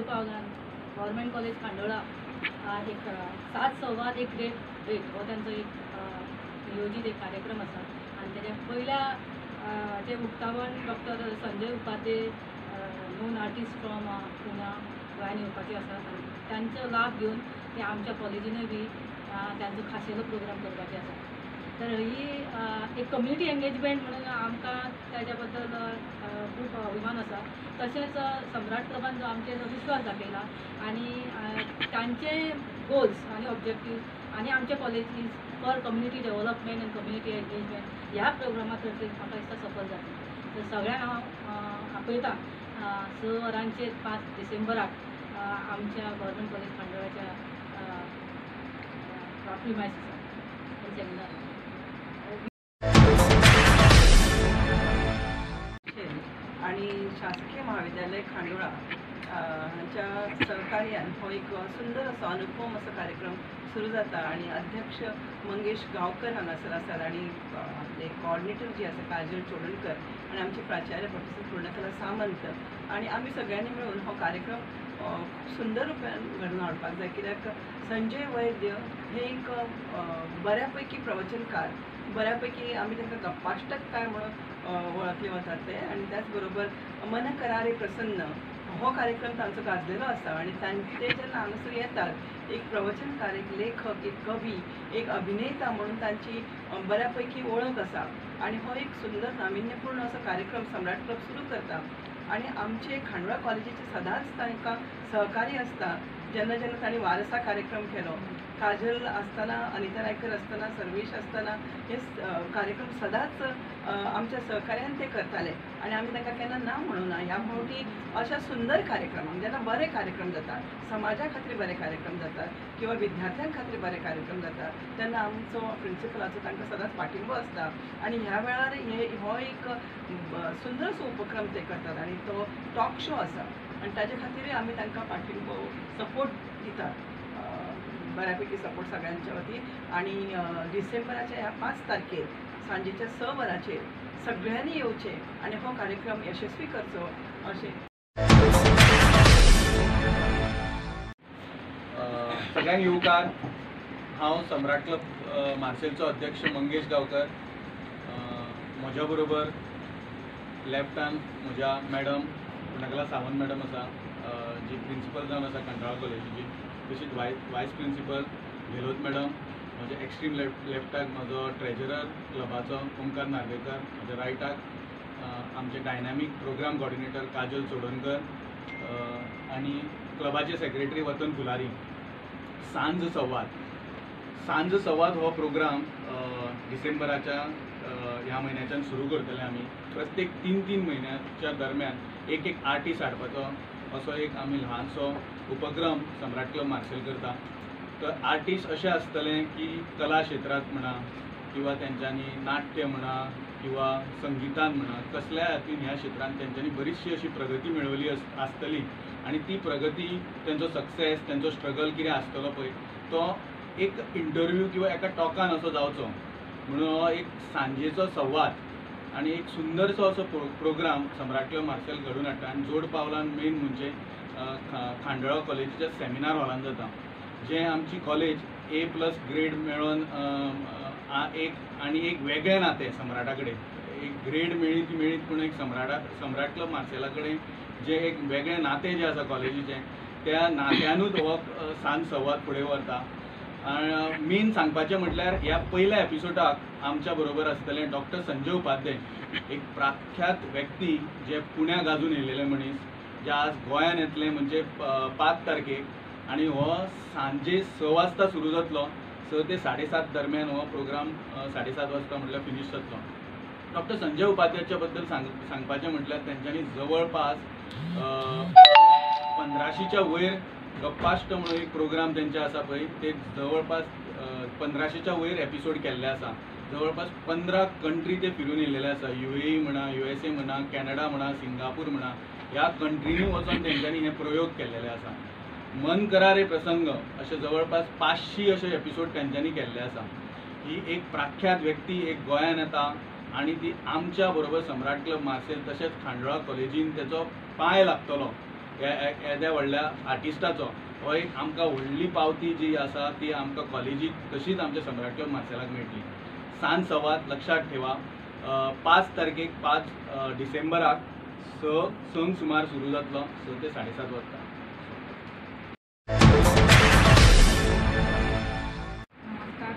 पावलान government college Khandola एक सात संवाद एक ग्रेट हो त्यांचो एक नियोजित एक कार्यक्रम आसा आनी तेच्या पयल्या जे उक्तावण doctor Sanjay Upadhye known artist from Pune गोंयान येवपाचे आसा त्यांचो लाभ घेवन ते आमच्या कॉलेजीनय बी त्यांचो खाशेलो प्रोग्राम करपाचे आसा. तर ही एक कम्युनिटी एंगेजमेंट म्हणून आमकां त्याच्या बद्दल खूप अभिमान आसा. तशेंच सम्राट क्लबान जो आमचे जो विश्वास दाखयला आनी तांचे गोल्स आनी ऑब्जेक्टिव्ह आनी आमच्या कॉलेजीस फॉर कम्युनिटी डेव्हलपमेंट आनी कम्युनिटी एंगेजमेंट ह्या प्रोग्रामा खातीर म्हाका दिसता सफल जाता. तर सगळ्यांक हांव आपयतां 6 वरांचेर 5 डिसेंबराक आमच्या गव्हर्मेंट कॉलेज खांडोळाच्या प्रिमायस आसा सेमिनार. आणि शासकीय महाविद्यालय खांडोळा हांच्या सहकार्यान हो एक सुंदर असो अनुपम असो कार्यक्रम सुरू जाता आणि अध्यक्ष मंगेश गांवकर हांगासर आसात आणि आपले कोऑर्डिनेटर जी आसा काजल चोडणकर आणि आमचे प्राचार्य प्रोफेसर पूर्णकला सामंत आणि आम्ही सगळ्यांनी मिळून हो कार्यक्रम खूप सुंदर रुपान घडून हाडपाक जाय. कित्याक संजय वैद्य हे एक बऱ्यापैकी प्रवचनकार, बऱ्यापैकी आम्ही तांकां गप्पाष्टक काय म्हणून वळखले वतात ते आणि त्याचबरोबर मन करारे प्रसन्न हो कार्यक्रम तांचो गाजलेलो आसा आणि ते जेन्ना हांगासर येतात एक प्रवचनकार, एक लेखक, एक कवी, एक अभिनेता म्हणून तांची बऱ्यापैकी वळख आसा आणि हो एक सुंदर नाविन्यपूर्ण असो कार्यक्रम सम्राट क्लब सुरू करता. आणि आमचे खांडोळा कॉलेजीचे सदांच तांकां सहकारी आसता. जेन्ना जेन्ना तांणी वारसा कार्यक्रम केलो, काजल आसतना, अनिता नायकर आसतना, सर्वेश आसतना हे कार्यक्रम सदांच आमच्या सहकार्यान ते करताले आणि आमी तांकां केन्ना ना म्हणूं ना. ह्या फावटी अशा सुंदर कार्यक्रमांक जेन्ना बरे कार्यक्रम जातात, समाजा खातीर बरे कार्यक्रम जातात किंवा विद्यार्थ्यां खातीर बरे कार्यक्रम जातात तेन्ना आमचो प्रिंसिपलाचो तांकां सदांच पाठिंबो आसता आणि ह्या वेळार हो एक सुंदरसो उपक्रम ते करतात आणि तो टॉक शो आसा आणि ताजे खातीर आमी तांकां पाठिंबो सपोर्ट दितात, बऱ्यापैकी सपोर्ट सगळ्यांच्या वतीन. आणि डिसेंबराच्या ह्या 5 तारखेर सांजेच्या 6 वरांचेर सगळ्यांनी येवचे आणि हो कार्यक्रम यशस्वी करचो अशें. सगळ्यांक येवकार. हांव सम्राट क्लब मार्सेलचो अध्यक्ष मंगेश गांवकर. म्हज्या बरोबर लेफ्टान म्हज्या मॅडम पूर्णकला सावंत मॅडम आसा, जी प्रिंसिपल जावन आसा खांडोळा कॉलेजीची. तशीच वायस प्रिंसिपल गेलोत मॅडम. म्हज्या एक्स्ट्रीम लेफ्टाक म्हजो ट्रेजरर क्लबाचो ओमकार नार्वेकर. म्हज्या रायटाक आमचे dynamic programme coordinator Kajal Chodankar आणि क्लबाचे सेक्रेटरी वतन फुलारी. सांज संवाद हो प्रोग्राम डिसेंबराच्या ह्या म्हयन्याच्यान सुरू करतले आमी. प्रत्येक 3-3 म्हयन्याच्या दरम्यान एक आर्टिस्ट हाडपाचो असो एक आमी ल्हानसो उपक्रम सम्राट क्लब मार्सेल करता. तर आर्टिस्ट अशें आसतले की कला क्षेत्रांत म्हणा किंवा तेंच्यांनी नाट्य म्हणा किंवा संगीतान म्हणा कसल्या हातून ह्या क्षेत्रांत तेंच्यांनी बरीचशी अशी प्रगती मेळवली आसतली आणि ती प्रगती तेंचो सक्सेस तेंचो स्ट्रगल कितें आसतलो पळय तो एक इंटरव्यू किंवा एका टॉकान असो जावचो म्हणून हो एक सांजेचो संवाद आणि एक सुंदरसो असो प्रोग्राम सम्राट क्लब मार्सेल घडून हाडटा. आनी जोड पावलान मेन म्हणजे खांडोळा कॉलेजीच्या सेमिनार हॉलान जाता, जे आमची कॉलेज A+ ग्रेड मेळोन एक वेगळें नातें सम्राटा कडेन. एक ग्रेड मेळीत पूण एक सम्राट क्लब मार्सेला कडेन जे एक वेगळें नातें जें आसा कॉलेजीचें त्या नात्यानूच हो सांज संवाद फुडें व्हरता. मेन सांगपाचें म्हटल्यार ह्या पयल्या एपिसोडाक आमच्या बरोबर आसतले डॉक्टर संजय उपाध्ये, एक प्रख्यात व्यक्ती जे पुण्याक गाजून येयलेले मनीस, जे आज गोंयान येतले म्हणजे 5 तारखेक आणि हो सांजे 6 वाजता सुरू जातलो. 6 ते 7:30 दरम्यान हो प्रोग्राम 7:30 वाजता म्हटल्यार फिनीश जातलो. डॉक्टर संजय उपाध्याच्या बद्दल सांगपाचें म्हटल्यार तेंच्यांनी जवळपास 1500च्या वयर गप्पाष्ट म्हणून एक प्रोग्राम तेंचे आसा पळय ते जवळपास 1500च्या वयर एपिसोड केल्ले आसा. जवळपास 15 कंट्री ते फिरून येयलेले आसा. UAE म्हणा, USA म्हणा, कॅनडा म्हणा, सिंगापूर म्हणा ह्या कंट्रीनी वचून तेंच्यांनी हे प्रयोग केल्लेले आसा. मन करारे प्रसंग असे जवळपास 500 असे एपिसोड तेंच्यांनी केल्ले आसा. ही एक प्रख्यात व्यक्ती एक गोंयान येता आणि ती आमच्या बरोबर सम्राट क्लब मार्सेल तशेंच खांडोळा कॉलेजीन तेचो पांय लागतलो येद्या व्हडल्या आर्टिस्टाचो हो एक आमकां व्हडली पावती जी आसा ती आमकां कॉलेजीक तशीच आमच्या सम्राट क्लब मार्सेलाक मेळटली. सांज संवाद लक्षात ठेवा. 5 तारखेक 5 डिसेंबराक 6 सुमार सुरू जातलो. 6 ते 7:30 वाजता. नमस्कार.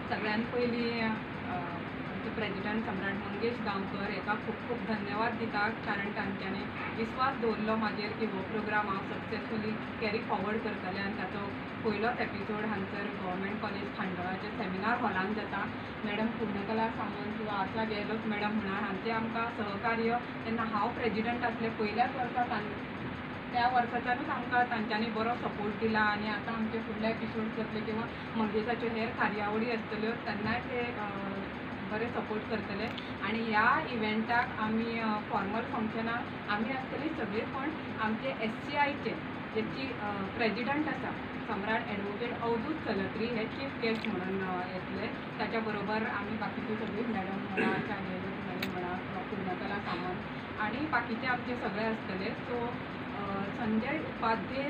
सगळ्यात पयलीं आमचे प्रेजिडेंट सम्राट मंगेश गांवकर हेका खूब खूब धन्यवाद दिता, कारण तांच्यांनी विश्वास दवरलो म्हाजेर की हो प्रोग्राम हांव सक्सेसफुली कॅरी फॉरवर्ड करतलें. आनी ताचो पयलोच एपिसोड हांगसर गव्हर्मेंट कॉलेज खांडोळाच्या सेमिनार हॉलांत जाता. मॅडम पूर्णकला सामंत वा आशा गेहलोत मॅडम म्हणा हांचें आमकां सहकार्य तेन्ना हांव प्रेजिडेंट आसलें पयल्याच वर्सा त्या वर्साच्यानूच आमकां तांच्यांनी बरो सपोर्ट दिला. आनी आतां आमचे फुडले एपिसोड जातले किंवा मंगेशाच्यो हेर कार्यावळी आसतल्यो तेन्नाय ते बरे सपोर्ट करतले. आनी ह्या इव्हेंटाक आमी फॉर्मल फंक्शनाक आमी आसतली सगळीं, पण आमचे SCIचे जेची प्रेजिडंट आसा सम्राट ॲडवोकेट अवधूत चलत्री हे चीफ गेस्ट म्हणून येतले. त्याच्या बरोबर आमी बाकीची सगळी मॅडम म्हणा, आशा गेहलोत मॅडम म्हणा, पूर्णकला सामंत आनी बाकीचे आमचे सगळे आसतले. सो संजय उपाध्ये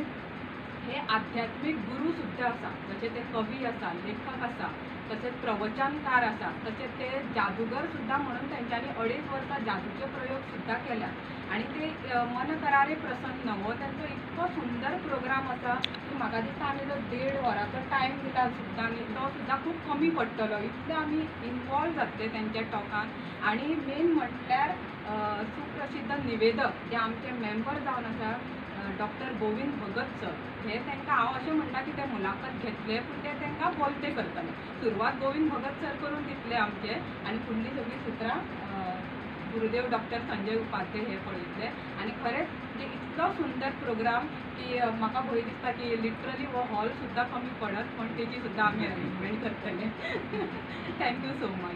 हे आध्यात्मिक गुरू सुद्धा आसा, जसे ते कवी आसा, लेखक आसा, तसेच प्रवचनकार आसा, तसेच ते जादूगर सुद्धा म्हणून त्यांच्यानी 2.5 वर्सां जादूचे प्रयोग सुद्धा केल्यात. आणि ते मन करारे प्रसन्न हो त्यांचो इतको सुंदर प्रोग्राम आसा की म्हाका दिसता आमी जो 1.5 वरांचो टायम दिला सुद्दां आनी तो सुद्दां खूब कमी पडटलो, इतले आमी इन्वॉल्व जातले त्यांच्या टॉकान. आणि मेन म्हटल्यार सुप्रसिद्ध निवेदक जे आमचे मेंबर जावन आसा डॉक्टर गोविंद भगत सर, हे तांकां हांव अशें म्हणटा की ते मुलाखत घेतले पूण ते तांकां बोलते करतले. सुरवात गोविंद भगत सर करून दितले आमचे, आनी फुडलीं सगळीं सुत्रां गुरुदेव डॉक्टर संजय उपाध्ये हे पळयतले. आनी खरेंच म्हणजे इतलो सुंदर प्रोग्राम की म्हाका भंय दिसता की लिटरली हो हॉल सुद्दां कमी पडत, पण तेजी सुद्दां आमी अरेंजमेंट करतले. Thank you so much.